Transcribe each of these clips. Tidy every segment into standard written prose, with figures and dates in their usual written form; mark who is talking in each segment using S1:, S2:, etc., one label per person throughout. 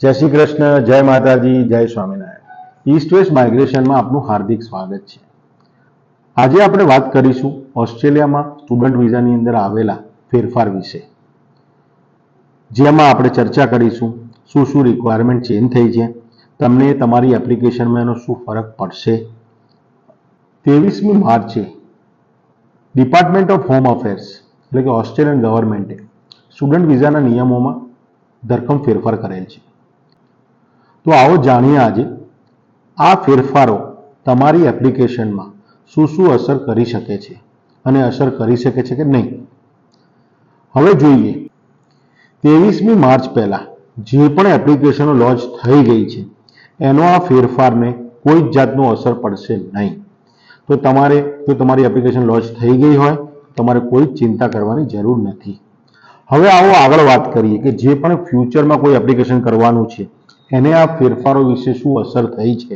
S1: જય શ્રી કૃષ્ણ, જય માતાજી, જય સ્વામિનારાયણ। ઈસ્ટ વેસ્ટ માઇગ્રેશનમાં આપનું હાર્દિક સ્વાગત છે। આજે આપણે વાત કરીશું ઓસ્ટ્રેલિયામાં સ્ટુડન્ટ વિઝાની અંદર આવેલા ફેરફાર વિશે, જેમાં આપણે ચર્ચા કરીશું શું શું રિક્વાયરમેન્ટ ચેન્જ થઈ છે, તમને તમારી એપ્લિકેશનમાં એનો શું ફરક પડશે। 23મી માર્ચે ડિપાર્ટમેન્ટ ઓફ હોમ અફેર્સ એટલે કે ઓસ્ટ્રેલિયન ગવર્મેન્ટે સ્ટુડન્ટ વિઝાના નિયમોમાં ધરખમ ફેરફાર કરેલ છે। તો આવો જાણીએ આજે આ ફેરફારો તમારી એપ્લિકેશનમાં શું શું અસર કરી શકે છે અને અસર કરી શકે છે કે નહીં। હવે જોઈએ 23મી માર્ચ પહેલા જે પણ એપ્લિકેશનો લોન્ચ થઈ ગઈ છે એનો આ ફેરફારને કોઈ જ જાતનો અસર પડશે નહીં। તો જો તમારી એપ્લિકેશન લોન્ચ થઈ ગઈ હોય તમારે કોઈ ચિંતા કરવાની જરૂર નથી। હવે આવો આગળ વાત કરીએ કે જે પણ ફ્યુચરમાં કોઈ એપ્લિકેશન કરવાનું છે એને આ ફેરફારો વિશે શું અસર થઈ છે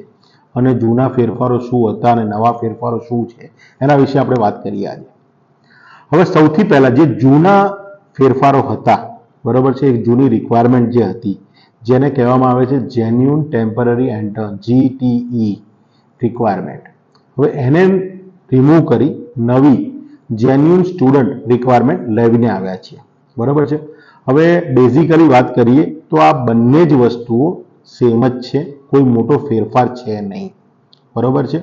S1: અને જૂના ફેરફારો શું હતા અને નવા ફેરફારો શું છે એના વિશે આપણે વાત કરીએ આજે। હવે સૌથી પહેલા જે જૂના ફેરફારો હતા, બરાબર છે, એક જૂની રિક્વાયરમેન્ટ જે હતી જેને કહેવામાં આવે છે genuine temporary entrance GTE requirement, હવે એને રિમૂવ કરી નવી જેન્યુઇન સ્ટુડન્ટ રિક્વાયરમેન્ટ લાવીને આવ્યા છીએ, બરાબર છે। હવે બેઝિકલી વાત કરીએ તો આ બંને જ વસ્તુઓ સેમ જ છે, કોઈ મોટો ફેરફાર છે નહીં, બરાબર છે।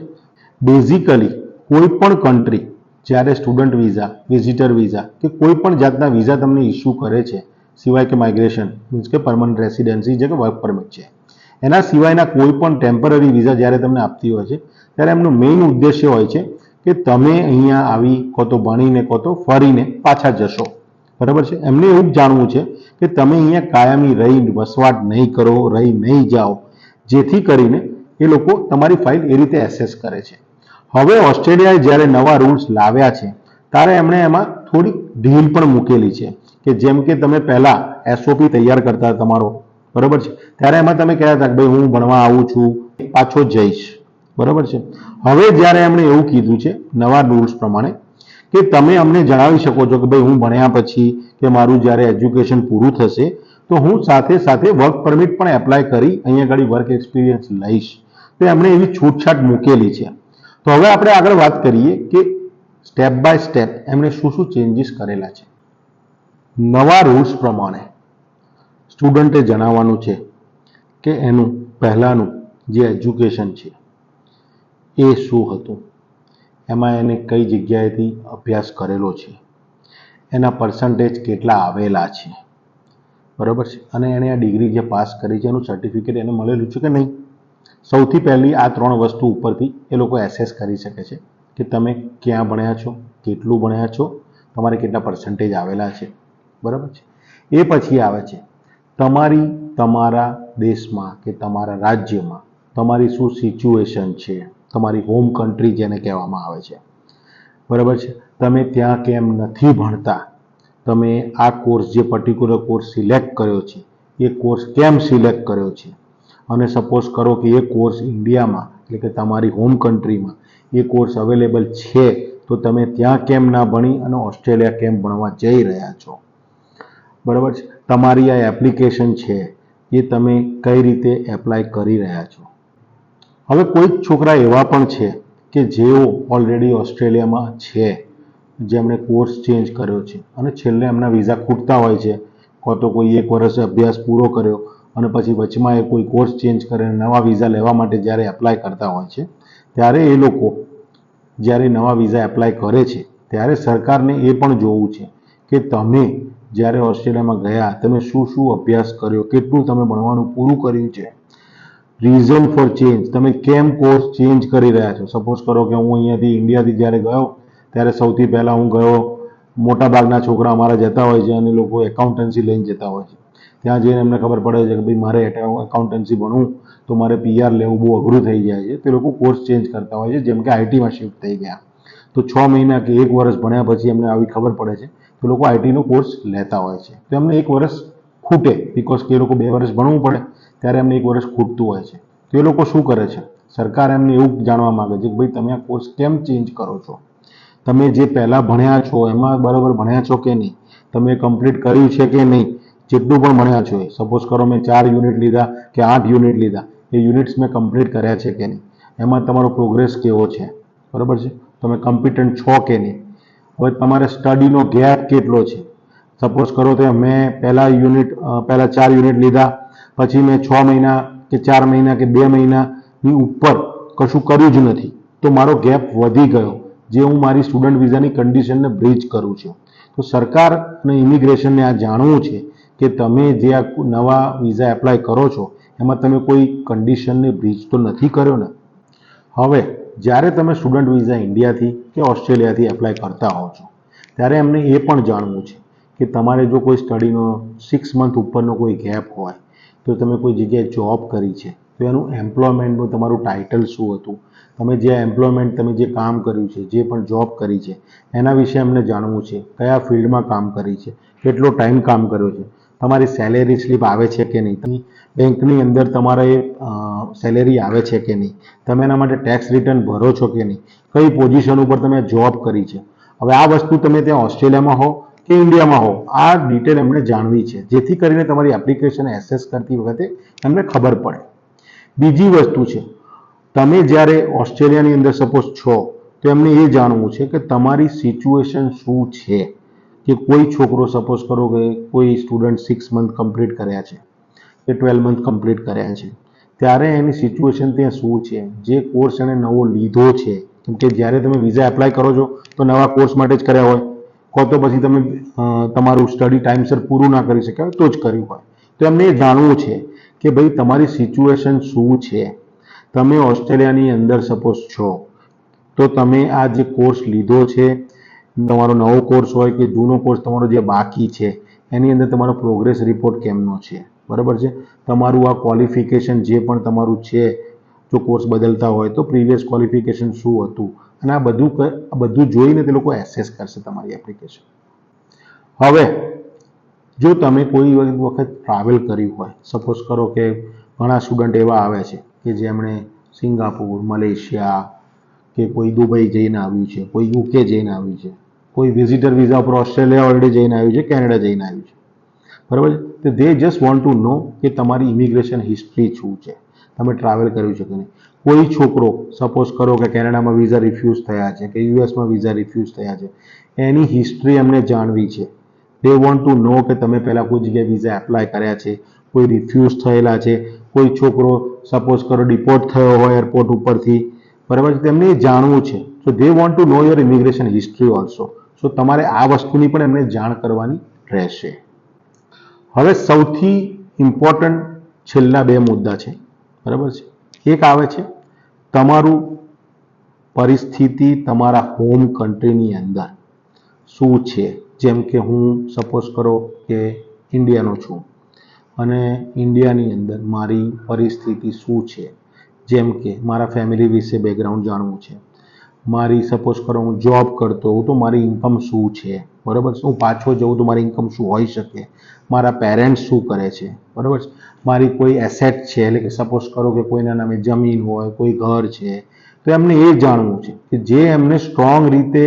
S1: બેઝિકલી કોઈ પણ કન્ટ્રી જ્યારે સ્ટુડન્ટ વિઝા, વિઝિટર વિઝા કે કોઈ પણ જાતના વિઝા તમને ઇસ્યુ કરે છે, સિવાય કે માઇગ્રેશન મીન્સ કે પરમનન્ટ રેસિડેન્સી જે કે વર્ક પરમિટ છે, એના સિવાયના કોઈ પણ ટેમ્પરરી વિઝા જ્યારે તમને આપતી હોય છે ત્યારે એમનું મેઇન ઉદ્દેશ્ય હોય છે કે તમે અહીંયા આવી કો તો ભણીને કો તો ફરીને પાછા જશો, બરાબર છે। એમને એવું જ જાણવું છે કે તમે અહીંયા કાયમી રહી વસવાટ નહીં કરો, રહી નહીં જાઓ, જેથી કરીને એ લોકો તમારી ફાઇલ એ રીતે એસેસ કરે છે। હવે ઓસ્ટ્રેલિયાએ જ્યારે નવા રૂલ્સ લાવ્યા છે ત્યારે એમણે એમાં થોડીક ઢીલ પણ મૂકેલી છે કે જેમ કે તમે પહેલાં SOP તૈયાર કરતા તમારો, બરાબર છે, ત્યારે એમાં તમે કહેતા હતા કે ભાઈ હું ભણવા આવું છું, પાછો જઈશ, બરાબર છે। હવે જ્યારે એમણે એવું કીધું છે નવા રૂલ્સ પ્રમાણે કે તમે અમને જણાવી શકો છો કે ભાઈ હું ભણ્યા પછી કે મારું જ્યારે એજ્યુકેશન પૂરું થશે તો હું સાથે સાથે વર્ક પરમિટ પણ એપ્લાય કરી અહીંયા આગળ વર્ક એક્સપિરિયન્સ લઈશ, તો એમણે એવી છૂટછાટ મૂકેલી છે। તો હવે આપણે આગળ વાત કરીએ કે સ્ટેપ બાય સ્ટેપ એમણે શું શું ચેન્જીસ કરેલા છે। નવા રૂલ્સ પ્રમાણે સ્ટુડન્ટે જણાવવાનું છે કે એનું પહેલાંનું જે એજ્યુકેશન છે એ શું હતું, એમાં એને કઈ જગ્યાએથી અભ્યાસ કરેલો છે, એના પર્સન્ટેજ કેટલા આવેલા છે, બરાબર છે, અને એણે આ ડિગ્રી જે પાસ કરી છે એનું સર્ટિફિકેટ એને મળેલું છે કે નહીં। સૌથી પહેલી આ ત્રણ વસ્તુ ઉપરથી એ લોકો એસેસ કરી શકે છે કે તમે ક્યાં ભણ્યા છો, કેટલું ભણ્યા છો, તમારે કેટલા પર્સન્ટેજ આવેલા છે, બરાબર છે। એ પછી આવે છે તમારા દેશમાં કે તમારા રાજ્યમાં તમારી શું સિચ્યુએશન છે, તમારી હોમ કન્ટ્રી જેને કહેવામાં આવે છે, બરાબર છે, તમે ત્યાં કેમ નથી ભણતા, તમે આ કોર્સ જે પર્ટિક્યુલર કોર્સ સિલેક્ટ કર્યો છે એ કોર્સ કેમ સિલેક્ટ કર્યો છે, અને સપોઝ કરો કે એ કોર્સ ઇન્ડિયામાં એટલે કે તમારી હોમ કન્ટ્રીમાં એ કોર્સ અવેલેબલ છે તો તમે ત્યાં કેમ ના ભણી અને ઓસ્ટ્રેલિયા કેમ ભણવા જઈ રહ્યા છો, બરાબર છે। તમારી આ એપ્લિકેશન છે એ તમે કઈ રીતે એપ્લાય કરી રહ્યા છો। હવે કોઈક છોકરા એવા પણ છે કે જેઓ ઓલરેડી ઓસ્ટ્રેલિયામાં છે, જેમણે કોર્સ ચેન્જ કર્યો છે અને છેલ્લે એમના વિઝા ખૂટતા હોય છે, કાં તો કોઈ એક વર્ષ અભ્યાસ પૂરો કર્યો અને પછી વચમાં એ કોઈ કોર્સ ચેન્જ કરે નવા વિઝા લેવા માટે જ્યારે એપ્લાય કરતા હોય છે ત્યારે એ લોકો જ્યારે નવા વિઝા એપ્લાય કરે છે ત્યારે સરકારને એ પણ જોવું છે કે તમે જ્યારે ઓસ્ટ્રેલિયામાં ગયા તમે શું શું અભ્યાસ કર્યો, કેટલું તમે ભણવાનું પૂરું કર્યું છે, રીઝન ફોર ચેન્જ, તમે કેમ કોર્સ ચેન્જ કરી રહ્યા છો। સપોઝ કરો કે હું અહીંયાથી ઇન્ડિયાથી જ્યારે ગયો ત્યારે સૌથી પહેલાં હું ગયો, મોટાભાગના છોકરા અમારા જતા હોય છે અને લોકો એકાઉન્ટન્સી લઈને જતા હોય છે, ત્યાં જઈને એમને ખબર પડે છે કે ભાઈ મારે એકાઉન્ટન્સી ભણવું તો મારે PR લેવું બહુ અઘરું થઈ જાય છે, તે લોકો કોર્સ ચેન્જ કરતા હોય છે, જેમ કે આઈટીમાં શિફ્ટ થઈ ગયા તો 6 મહિના કે 1 વર્ષ ભણ્યા પછી એમને આવી ખબર પડે છે તો લોકો આઈટીનો કોર્સ લેતા હોય છે, તો એમને 1 વર્ષ ખૂટે બિકોઝ કે એ લોકો 2 વર્ષ ભણવું પડે ત્યારે એમને 1 વર્ષ ખૂટતું હોય છે, તો એ લોકો શું કરે છે, સરકાર એમને એવું જાણવા માંગે છે કે ભાઈ તમે આ કોર્સ કેમ ચેન્જ કરો છો, તમે જે પહેલાં ભણ્યા છો એમાં બરાબર ભણ્યા છો કે નહીં, તમે કમ્પ્લીટ કર્યું છે કે નહીં, જેટલું પણ ભણ્યા છો, સપોઝ કરો મેં 4 યુનિટ લીધા કે 8 યુનિટ લીધા, એ યુનિટ્સ મેં કમ્પ્લીટ કર્યા છે કે નહીં, એમાં તમારો પ્રોગ્રેસ કેવો છે, બરાબર છે, તમે કોમ્પિટન્ટ છો કે નહીં. હવે તમારે સ્ટડીનો ગેપ કેટલો છે. સપોઝ કરો તો મેં પહેલા 4 યુનિટ લીધા, પછી મેં 6 મહિના કે 4 મહિના કે 2 મહિનાની ઉપર કશું કર્યું જ નથી, તો મારો ગેપ વધી ગયો, જે હું મારી સ્ટુડન્ટ વિઝાની કન્ડિશનને બ્રીચ કરું છું. તો સરકાર અને ઇમિગ્રેશનને આ જાણવું છે કે તમે જે આ નવા વિઝા એપ્લાય કરો છો એમાં તમે કોઈ કન્ડિશનને બ્રીચ તો નથી કર્યો ને. હવે જ્યારે તમે સ્ટુડન્ટ વિઝા ઇન્ડિયાથી કે ઓસ્ટ્રેલિયાથી એપ્લાય કરતા હો છો, ત્યારે એમને એ પણ જાણવું છે કે તમારે જો કોઈ સ્ટડીનો 6 મંથ ઉપરનો કોઈ ગેપ હોય, તો તમે કોઈ જગ્યાએ જોબ કરી છે, તો એનું એમ્પ્લોયમેન્ટનું તમારું ટાઇટલ શું હતું, તમે જે એમ્પ્લોયમેન્ટ તમે જે કામ કર્યું છે, જે પણ જોબ કરી છે, એના વિશે એમને જાણવું છે, કયા ફિલ્ડમાં કામ કરી છે, કેટલો ટાઈમ કામ કર્યો છે, તમારી સેલેરી સ્લીપ આવે છે કે નહીં, બેંકની અંદર તમારે સેલેરી આવે છે કે નહીં, તમે એના માટે ટેક્સ રિટર્ન ભરો છો કે નહીં, કઈ પોઝિશન ઉપર તમે જોબ કરી છે. હવે આ વસ્તુ તમે ત્યાં ઓસ્ટ્રેલિયામાં હો કે ઇન્ડિયામાં હો, આ ડિટેલ એમને જાણવી છે, જેથી કરીને તમારી એપ્લિકેશન એસેસ કરતી વખતે એમને ખબર પડે. બીજી વસ્તુ છે, તમે જ્યારે ઓસ્ટ્રેલિયાની અંદર સપોઝ છો, તો એમને એ જાણવું છે કે તમારી સિચ્યુએશન શું છે. કે કોઈ છોકરો સપોઝ કરો કે કોઈ સ્ટુડન્ટ 6 મંથ કમ્પ્લીટ કર્યા છે કે 12 મંથ કમ્પ્લીટ કર્યા છે, ત્યારે એની સિચ્યુએશન ત્યાં શું છે, જે કોર્સ એને નવો લીધો છે, કેમ કે જ્યારે તમે વિઝા એપ્લાય કરો છો તો નવા કોર્સ માટે જ કર્યા હોય, કો તો પછી તમે તમારું સ્ટડી ટાઈમસર પૂરું ના કરી શક્યા હોય તો જ કર્યું હોય. તો એમને એ જાણવું છે કે ભાઈ તમારી સિચ્યુએશન શું છે. તમે ઓસ્ટ્રેલિયાની અંદર સપોઝ છો, તો તમે આ જે કોર્સ લીધો છે, તમારો નવો કોર્સ હોય કે જૂનો કોર્સ તમારો જે બાકી છે, એની અંદર તમારો પ્રોગ્રેસ રિપોર્ટ કેમનો છે, બરાબર છે, તમારું આ ક્વોલિફિકેશન જે પણ તમારું છે, જો કોર્સ બદલતા હોય તો પ્રીવિયસ ક્વોલિફિકેશન શું હતું, અને આ બધું જોઈને તે લોકો એસેસ કરશે તમારી એપ્લિકેશન. હવે જો તમે કોઈ વખત ટ્રાવેલ કર્યું હોય, સપોઝ કરો કે ઘણા સ્ટુડન્ટ એવા આવે છે કે જેમણે સિંગાપુર, મલેશિયા કે કોઈ દુબઈ જઈને આવ્યું છે, કોઈ યુકે જઈને આવ્યું છે, કોઈ વિઝિટર વિઝા પર ઓસ્ટ્રેલિયા ઓલરેડી જઈને આવ્યું છે, કેનેડા જઈને આવ્યું છે, બરાબર છે. તો દે જસ્ટ વોન્ટ ટુ નો કે તમારી ઇમિગ્રેશન હિસ્ટ્રી શું છે, તમે ટ્રાવેલ કર્યું છે કે નહીં. કોઈ છોકરો સપોઝ કરો કે કેનેડામાં વિઝા રિફ્યુઝ થયા છે કે યુએસમાં વિઝા રિફ્યુઝ થયા છે, એની હિસ્ટ્રી એમને જાણવી છે. દે વોન્ટ ટુ નો કે તમે પહેલાં કોઈ જગ્યાએ વિઝા એપ્લાય કર્યા છે, કોઈ રિફ્યુઝ થયેલા છે, કોઈ છોકરો સપોઝ કરો ડિપોર્ટ થયો હોય એરપોર્ટ ઉપરથી, બરાબર છે, તેમને એ જાણવું છે. So they want to know your immigration history also. સો તમારે આ વસ્તુની પણ એમને જાણ કરવાની રહેશે. હવે સૌથી ઇમ્પોર્ટન્ટ છેલ્લા 2 મુદ્દા છે, બરાબર છે. એક આવે છે તમારું પરિસ્થિતિ તમારા હોમ કન્ટ્રીની અંદર શું છે. જેમ કે હું સપોઝ કરો કે ઇન્ડિયાનો છું અને ઇન્ડિયાની અંદર મારી પરિસ્થિતિ શું છે, જેમ કે મારા ફેમિલી વિશે બેકગ્રાઉન્ડ જાણવું છે, મારી સપોઝ કરો હું જોબ કરતો હોઉં તો મારી ઇન્કમ શું છે, બરાબર છે, હું પાછો જઉં તો મારી ઇન્કમ શું હોઈ શકે, મારા પેરેન્ટ્સ શું કરે છે, બરાબર છે, મારી કોઈ એસેટ છે, એટલે કે સપોઝ કરો કે કોઈના નામે જમીન હોય, કોઈ ઘર છે, તો એમને એ જાણવું છે કે જે એમને સ્ટ્રોંગ રીતે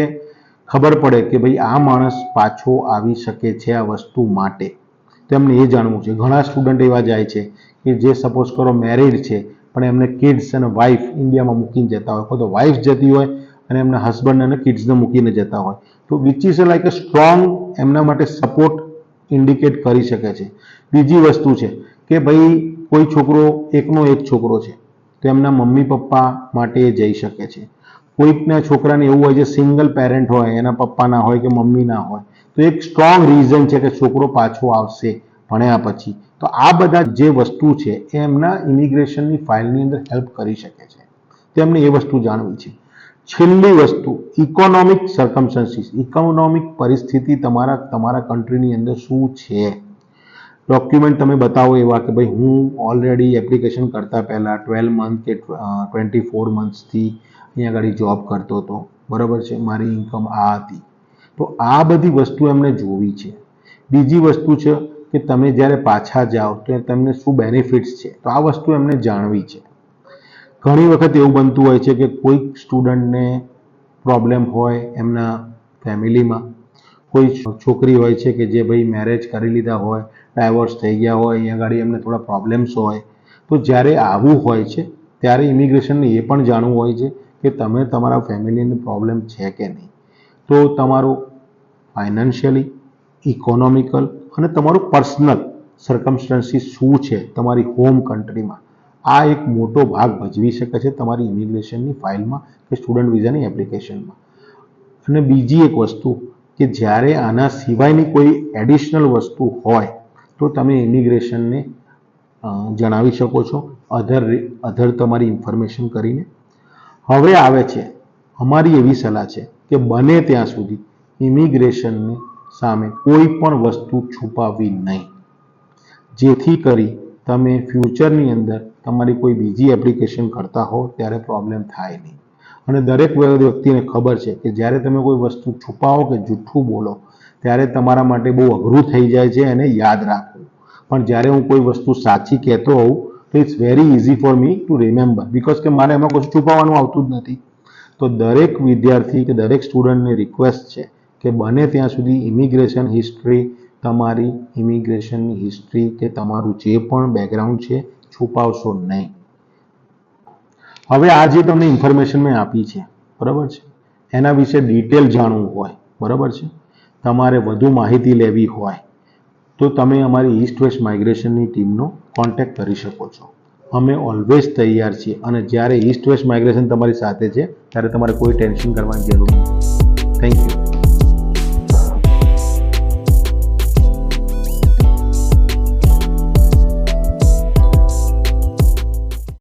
S1: ખબર પડે કે ભાઈ આ માણસ પાછો આવી શકે છે આ વસ્તુ માટે, તો એમને એ જાણવું છે. ઘણા સ્ટુડન્ટ એવા જાય છે કે જે સપોઝ કરો મેરિડ છે, પણ એમને કિડ્સ અને વાઇફ ઇન્ડિયામાં મૂકીને જતા હોય, તો વાઇફ જતી હોય અને એમના હસબન્ડ અને કિડ્સને મૂકીને જતા હોય, તો which is like a strong એમના માટે સપોર્ટ ઇન્ડિકેટ કરી શકે છે. બીજી વસ્તુ છે કે ભાઈ કોઈ છોકરો એકનો એક છોકરો છે, તો એમના મમ્મી પપ્પા માટે એ જઈ શકે છે. કોઈકના છોકરાને એવું હોય છે સિંગલ પેરેન્ટ હોય, એના પપ્પા ના હોય કે મમ્મી ના હોય, તો એક સ્ટ્રોંગ રીઝન છે કે છોકરો પાછો આવશે ભણ્યા પછી. તો આ બધા જે વસ્તુ છે એ એમના ઇમિગ્રેશનની ફાઇલની અંદર હેલ્પ કરી શકે છે, તો એમને એ વસ્તુ જાણવી છે. છેલ્લી વસ્તુ ઇકોનોમિક સર્કમસ્ટન્સીસ, ઇકોનોમિક પરિસ્થિતિ તમારા કન્ટ્રીની અંદર શું છે. ડોક્યુમેન્ટ તમે બતાવો એવા કે ભાઈ હું ઓલરેડી એપ્લિકેશન કરતા પહેલાં 12 મંથ કે 24 મંથ્સથી અહીંયા આગળ જોબ કરતો હતો, બરાબર છે, મારી ઇન્કમ આ હતી. તો આ બધી વસ્તુ એમને જોવી છે. બીજી વસ્તુ છે કે તમે જ્યારે પાછા જાઓ તો તમને શું બેનિફિટ્સ છે, તો આ વસ્તુ એમને જાણવી છે. ઘણી વખત એવું બનતું હોય છે કે કોઈક સ્ટુડન્ટને પ્રોબ્લેમ હોય એમના ફેમિલીમાં, કોઈ છોકરી હોય છે કે જે ભાઈ મેરેજ કરી લીધા હોય, ડાયવોર્સ થઈ ગયા હોય, અહીંયા આગળ એમને થોડા પ્રોબ્લેમ્સ હોય, તો જ્યારે આવું હોય છે ત્યારે ઇમિગ્રેશનને એ પણ જાણવું હોય છે કે તમે તમારા ફેમિલીને પ્રોબ્લેમ છે કે નહીં. તો તમારું ફાઇનાન્શિયલી, ઇકોનોમિકલ અને તમારું પર્સનલ સર્કમસ્ટન્સીસ શું છે તમારી હોમ કન્ટ્રીમાં, આ એક મોટો ભાગ ભજવી શકે છે તમારી ઇમિગ્રેશનની ફાઇલમાં કે સ્ટુડન્ટ વિઝાની એપ્લિકેશનમાં. અને બીજી એક વસ્તુ કે જ્યારે આના સિવાયની કોઈ એડિશનલ વસ્તુ હોય તો તમે ઇમિગ્રેશનને જણાવી શકો છો અધર તમારી ઇન્ફોર્મેશન કરીને. હવે આવે છે અમારી એવી સલાહ છે કે બને ત્યાં સુધી ઇમિગ્રેશનની સામે કોઈ પણ વસ્તુ છુપાવવી નહીં, જેથી કરી તમે ફ્યુચરની અંદર તમારી કોઈ બીજી એપ્લિકેશન કરતા હો ત્યારે પ્રોબ્લેમ થાય નહીં. અને દરેક વ્યક્તિને ખબર છે કે જ્યારે તમે કોઈ વસ્તુ છુપાવો કે જૂઠું બોલો ત્યારે તમારા માટે બહુ અઘરું થઈ જાય છે એને યાદ રાખવું. પણ જ્યારે હું કોઈ વસ્તુ સાચી કહેતો હોઉં તો it's very easy for me to remember, because કે મારે એમાં કશું છુપાવવાનું આવતું જ નથી. તો દરેક વિદ્યાર્થી કે દરેક સ્ટુડન્ટની રિક્વેસ્ટ છે કે બને ત્યાં સુધી ઇમિગ્રેશન હિસ્ટ્રી, તમારી ઇમિગ્રેશનની હિસ્ટ્રી કે તમારું જે પણ બેકગ્રાઉન્ડ છે છુપાવશો નહીં. હવે આ જે તમને ઇન્ફોર્મેશન મેં આપી છે, બરાબર છે, એના વિશે ડિટેલ જાણવું હોય, બરાબર છે, તમારે વધુ માહિતી લેવી હોય તો તમે અમારી ઈસ્ટ વેસ્ટ માઇગ્રેશનની ટીમનો કોન્ટેક્ટ કરી શકો છો. અમે ઓલવેઝ તૈયાર છીએ અને જ્યારે ઈસ્ટ વેસ્ટ માઇગ્રેશન તમારી સાથે છે ત્યારે તમારે કોઈ ટેન્શન કરવાની જરૂર નથી. Thank you.